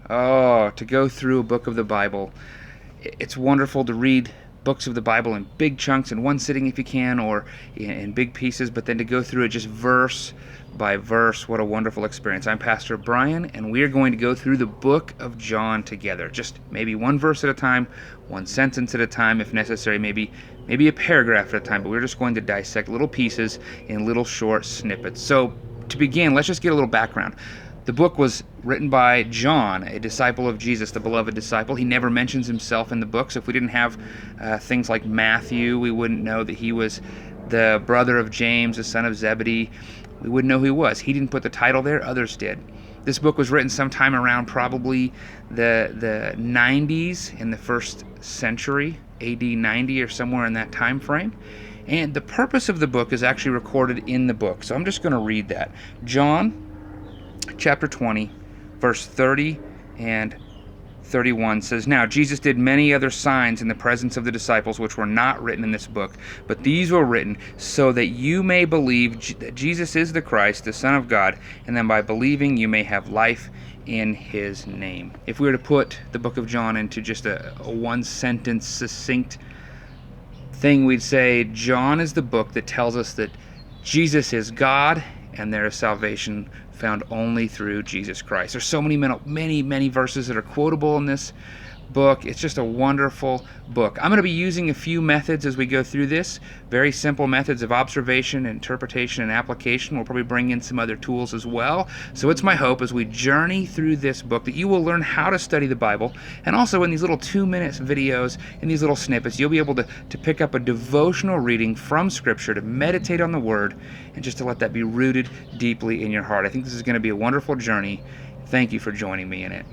Oh, to go through a book of the Bible. It's wonderful to read books of the Bible in big chunks in one sitting if you can, or in big pieces, but then to go through it just verse by verse, what a wonderful experience. I'm Pastor Brian, and we are going to go through the book of John together, just maybe one verse at a time, one sentence at a time, if necessary, maybe a paragraph at a time, but we're just going to dissect little pieces in little short snippets. So to begin, let's just get a little background. The book was written by John, a disciple of Jesus, the beloved disciple. He never mentions himself in the book, so if we didn't have things like Matthew, we wouldn't know that he was the brother of James, the son of Zebedee. We wouldn't know who he was. He didn't put the title there, others did. This book was written sometime around probably the 90s in the first century, AD 90 or somewhere in that time frame. And the purpose of the book is actually recorded in the book, so I'm just going to read that. John chapter 20, verse 30 and 31 says, "Now Jesus did many other signs in the presence of the disciples, which were not written in this book, but these were written so that you may believe that Jesus is the Christ, the Son of God, and then by believing you may have life in his name." If we were to put the book of John into just a one-sentence, succinct thing, we'd say John is the book that tells us that Jesus is God and there is salvation found only through Jesus Christ. There's so many verses that are quotable in this book. It's just a wonderful book. I'm going to be using a few methods as we go through this, very simple methods of observation, interpretation, and application. We'll probably bring in some other tools as well. So it's my hope as we journey through this book that you will learn how to study the Bible, and also in these little 2-minute videos, in these little snippets, you'll be able to pick up a devotional reading from Scripture, to meditate on the Word, and just to let that be rooted deeply in your heart. I think this is going to be a wonderful journey. Thank you for joining me in it.